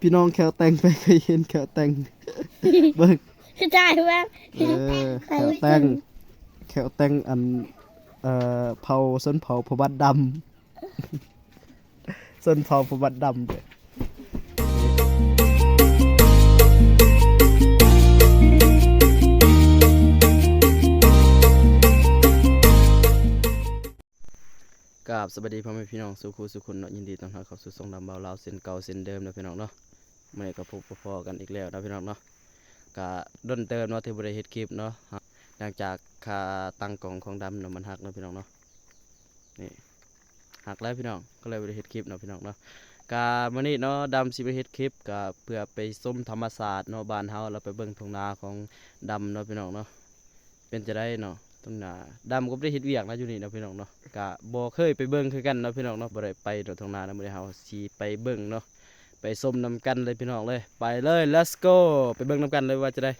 พี่น้องแขวแต่งไปเคยเห็นแขวแต่งเบิ่ง ใช่ไหม แขวแต่งอันเผาส้นเผาพบัดดำส้นเผาพบัดดำเด้อกราบสวัสดีพ่อแม่พี่น้องสุขุสุขุนเนาะยินดีต้อนรับเข้าสู่ช่องดำเบาลาวเส้นเก่าเส้นเดิมนะพี่น้องเนาะเมื่อนี้ก็พบพอกันอีกแล้วนะพี่น้องเนาะก็ด้นเติมเนาะที่บริเฮ็ดคลิปเนาะหลังจากค่าตั้งกล่องของดำเนาะมันหักเนาะพี่น้องเนาะนี่หักแล้วพี่น้องก็เลยบริเฮ็ดคลิปเนาะพี่น้องเนาะกามื้อนี้เนาะดำสิบริเฮ็ดคลิปก็เพื่อไปชมธรรมศาสตร์เนาะบ้านเฮาแล้วไปเบิ่งทุ่งนาของดำเนาะพี่น้องเนาะเป็นจะได้เนาะทุ่งนาดำก็บ่ได้เฮ็ดเวียกนะอยู่นี่เนาะพี่น้องเนาะก็บ่เคยไปเบิ่งคือกันเนาะพี่น้องเนาะบ่ได้ไปเนาะทุ่งนาเนาะมื้อนี้เฮาสิไปเบิ่งเนาะไปชมนำกันเลยพี่น้องเลยไปเลย let's go ไปเบิ่งนำกันเลยว่าจะได้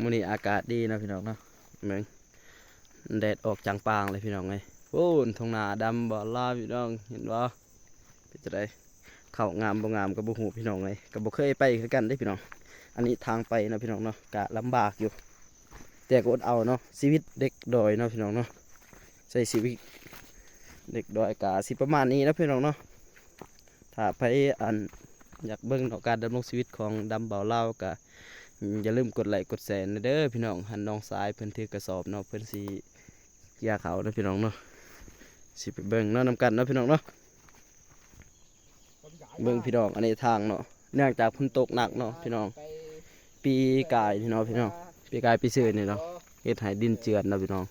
มื้อนี้อากาศดีเนาะพี่น้องเนาะเหมือนแดดออกจางปางเลยพี่น้องเอ้ยโอ้ยทุ่งนาดำบ่ลาพี่น้องเห็นบ่เป็นจะได้เข้างามบ่งามก็บ่ฮู้พี่น้องเอ้ยก็บ่เคยไปคือกันเด้พี่น้องอันนี้ทางไปเนาะพี่น้องเนาะก็ลำบากอยู่แต่ก็อดเอาเนาะชีวิตเด็กดอยเนาะพี่น้องเนาะใช้ชีวิตเด็กดอยกะสิประมาณนี้นะพี่น้องเนาะถ้าไปอันอยากเบิ่งเนาะการดำรงชีวิตของดำเบาเล่าวกะอย่าลืมกดไลค์กดแชร์นะเด้อพี่น้องหันน้องสายเพิ่นถือกระสอบเนาะเพิ่นสิเกี่ยเขานะพี่น้องเนาะสิไปเบิ่งเนาะนำกันเนาะพี่น้องเนาะเบิ่งพี่น้องอันนี้ทางเนาะเนื่องจากฝนตกหนักเนาะพี่น้องปีกายพี่น้องปีกายปีซื่อนี่เนาะเฮ็ดให้ดินเจือนเนาะพี่น้อง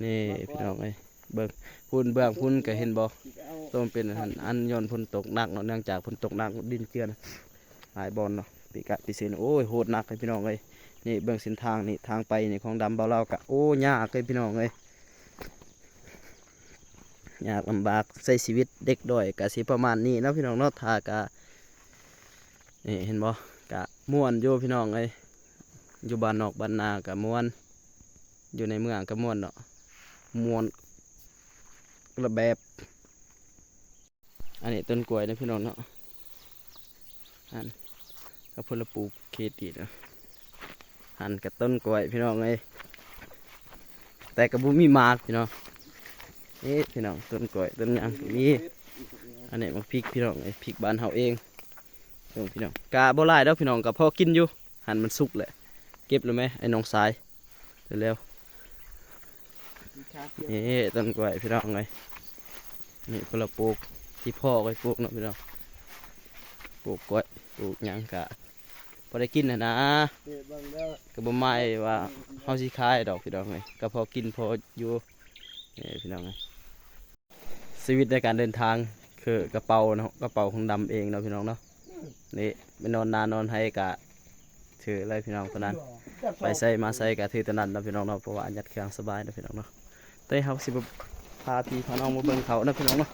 นี่พี่น้องเอ้ยเบิ่งพุ่นเบื้องพุ่นก็เห็นบ่ต้องเป็นอันย้อนฝนตกหนักเนาะเนื่องจากฝนตกหนักดินเจือนหลายบอลเนาะปีกายปีซื่อโอ้ยโหดหนักเลยพี่น้องเอ้ยนี่เบื้องเส้นทางนี่ทางไปนี่ของดำเบาเล่ากะโอ้ยากเลยพี่น้องเอ้ยยากลำบากใช้ชีวิตเด็กด้อยกะสิประมาณนี้เนาะพี่น้องเนาะทากะนี่เห็นบ่กะม่วนอยู่พี่น้องเอ้ยอยู่บ้านนอกบ้านนากะม่วนอยู่ในเมืองกะม่วนเนาะม่วนระแบบอันนี้ต้นกล้วยนะพี่น้องเนาะอันก็เพิ่นละปลูกเคติเนาะหันกับต้นกล้วยพี่น้องเอ้ยแต่ก็บ่มีหมากพี่น้องนี่พี่น้องต้นกล้วยต้นหยังมีอันนี้มักพริกพี่น้องไอ้พริกบ้านเฮาเองพี่น้องกะบ่หลายดอกพี่น้องก็พอกินอยู่หันมันสุกแหละเก็บเลยไหมไอ้น้องสายเร็วๆนี่ต้นกล้วยพี่น้องเลยนี่เพิ่นละปลูกที่พ่อก็ปลูกเนาะพี่น้องปลูกกล้วยปลูกหยังกะพอได้กินนะก็บ่หมายว่าเฮาสิขายดอกพี่น้องเลยก็พอกินพออยู่นี่พี่น้องเลยชีวิตในการเดินทางคือกระเป๋าเนาะกระเป๋าของดำเองเนาะพี่น้องเนาะนี่ไปนอนนานนอนให้กะถืออะไรพี่น้องตัวนั้นไปใส่มาใส่กะถือตัวนั้นเนาะพี่น้องเนาะเพราะว่ายัดเครื่องสบายเนาะพี่น้องเนาะแต่เฮาสิพาพี่พาน้องมาเบิ่งเขาเนาะพี่น้องเนาะ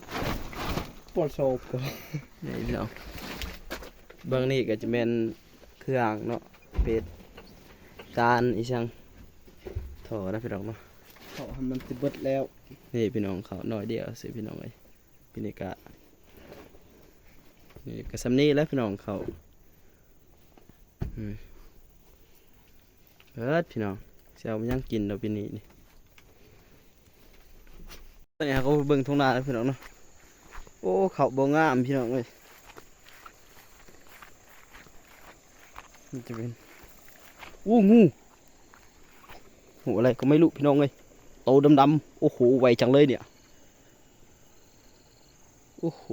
ปวดโศกนี่พี่น้องเบื้องนี้ก็จะเป็นเครื่องเนาะเป็ดการอีช่างถอนะพี่น้องเนาะเขาทำมันติดเบิดแล้วนี่พี่น้องเขาหน่อยเดียวสิพี่น้องเลยพี่นิกะนี่ก็สำนีแล้วพี่น้องเขาพี่น้องเช้ามันยังกินเราปีนี้นี่ตอนนี้เขาเบิ่งทุ่งนาแล้วพี่น้องเนาะโอ้เขาบ่งามพี่น้องเลยมันจะเป็นงูโหอะไรก็ไม่รู้พี่น้องเลยโตดำๆโอ้โหไวจังเลยเนี่ยโอ้โห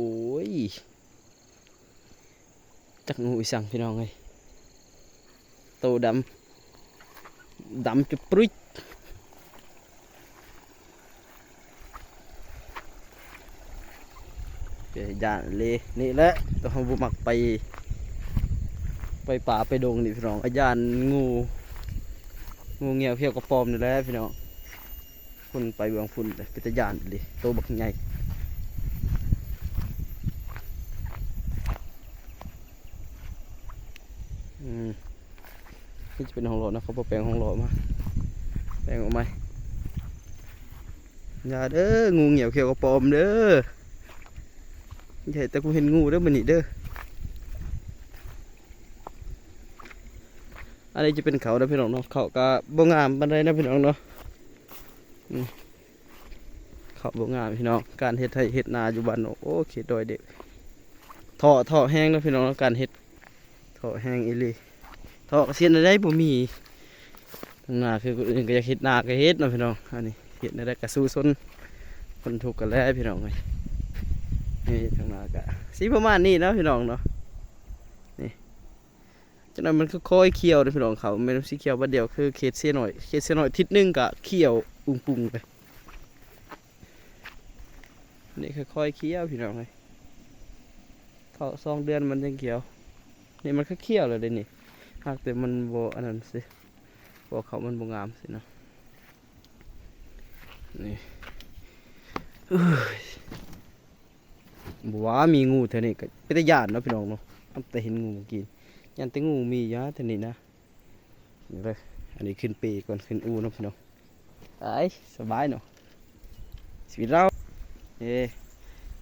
จักงูอีสังพี่น้องเลยโตดำจุดปริ๊ดยานเลยนี่แหละต้องบุมักไปป่าไปดงนี่พี่น้องยานงูเงี้ยวเขี้ยวกระปอมนี่แหละพี่น้องพุ่นไปเบื้องพุ่นเลยเป็นตะยานเลยโตบักใหญ่นี่จะเป็นห้องโหลดนะเขาแปลงห้องโหลดมาแปลงออกมาอย่าเด้องูเงี้ยวเขี้ยวกระปอมเด้อใช่แต่กูเห็นงูเด้อมันนี่เด้อ อันนี้จะเป็นเขาเด้อพี่น้องเนาะเขาก็บ่งามปานใดนะพี่น้องเนาะเขาบ่งามพี่น้องการเฮ็ดไร่เฮ็ดนาอยู่บ้านเนาะโอ้เขตดอยเด็กท่อแห้งนะพี่น้องเนาะการเฮ็ดท่อแห้งอีหลีท่อก็เสียนได้บ่มีทางนาคือคนอื่นก็อยากเฮ็ดนาก็เฮ็ดเนาะพี่น้องอันนี้เฮ็ดได้ก็สู้ซนคนทุกข์กันแล้วพี่น้องเอ้ยนี่ทางนาก็สิประมาณนี้เนาะพี่น้องเนาะนี่จังนั้นมันคือค่อยเขียวเด้อพี่น้องเขาแม่นสิเขียวบัดเดียวคือเขตเสียหน่อยเขตเสียหน่อยทิศนึงก็เขียวปุ้งๆไปนี่ค่อยๆเขียวพี่น้องเอ้ยเขา2 เดือนมันยังเขียวนี่มันคือเขียวเลยเด้นี่หากแต่มันบ่อันนั้นสิบ่เขามันบ่งามสิเนาะนี่เอ้ยบ่ว่ามีงูแถวนี้ก็เป็นตาย้านเนาะพี่น้องเนาะตั้งแต่เห็นงูเมื่อกี้ยันแต่งูมียาแถวนี้นะนี่เลยอันนี้ขึ้นปีก่อนขึ้นอูเนาะพี่น้องไปสบายเนาะชีวิตเรา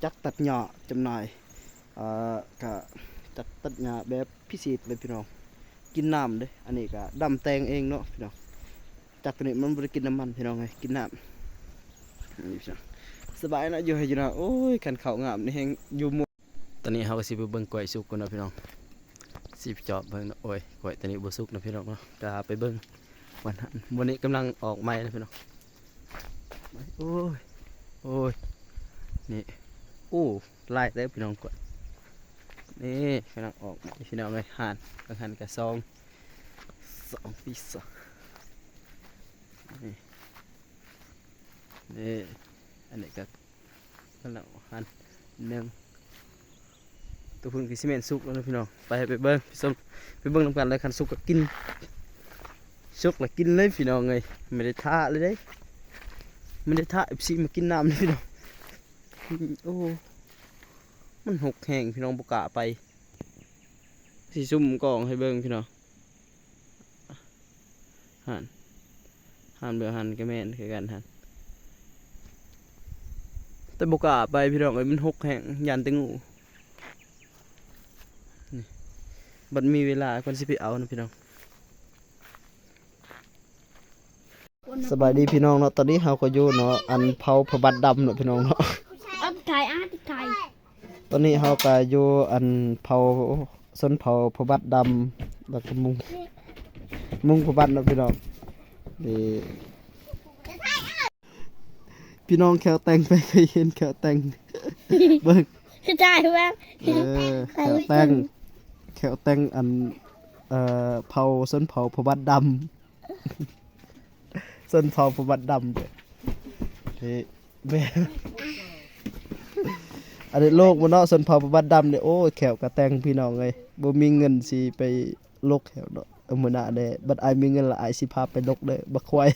จักตัดหญ้าจำหน่ายก็จักตัดหญ้าแบบพิเศษเลยพี่น้องกินน้ำเด้อันนี้ก็ดำแตงเองเนาะพี่น้องจากตัวนี้มันบ่ได้กินน้ำมันพี่น้องไงกินน้ำนี่พี่น้องสบายนะอยู่ให้อยู่นะโอ้ยขันเขางามนี่แฮงอยู่หมู่ตอนนี้เฮาก็สิไปเบิ่งกล้วยสุกก่อนนะพี่น้องสิไปเจาะเบิ่งนะโอ้ยกล้วยตอนนี้บ่สุกนะพี่น้องเนาะก็ไปเบิ่งวันนี้กำลังออกใหม่นะพี่น้องโอ้ยโอ้ยนี่โอ้ลายเด้อพี่น้องกล้วยนี่กำลังออกใหม่พี่น้องเอ้ยหั่นบางหั่นก็2ปีศนี่อันนี้ก็กำลังหั่น1ตัวพุ่นคือซีเมนต์สุกแล้วนะพี่น้องไปเบิ่งพี่ส้มไปเบิ่งนำกันเลยคันสุกก็กินสุกแล้วกินเลยพี่น้องเอ้ยไม่ได้ท่าเลยเด้ไม่ได้ท่า FC มากินน้ำเลยพี่น้องโอ้มันหกแห้งพี่น้องบ่กล้าไปสิซุ่มกองให้เบิ่งพี่น้องหั่นเบื่อหั่นก็แม่นคือกันหั่นแต่บ่กล้าไปพี่น้องเอ้ยมันหกแห้งยันแต่งูนี่บัดมีเวลาก่อนสิไปเอานะพี่น้องสบายดีพี่น้องเนาะตอนนี้เฮาก็อยู่เนาะอันเผาพระบัตรดำเนาะพี่น้องเนาะถ่ายถ่ายตอนนี้เฮาก็อยู่อันเผาสนเผาพระบัตรดำแล้วก็มุงพระบัตรเนาะพี่น้องนี่พี่น้องแขวแต่งไปเคยเห็นแขวแต่งเบิ่ง ถ่ายแม่แขวแต่งอันเผาสนเผาพระบัตรดำสนเผาพระบัตรดำเด้อนี่แม่อันนี้โลกมันเนาะสนเผาพระบัตรดำเนี่ยโอ้แขวกระแต่งพี่น้องเอ้ยบ่มีเงินสิไปลกแขวเนาะมื้อหน้าเด้บัดอายมีเงินละอายสิพาไปลกเด้อบักควาย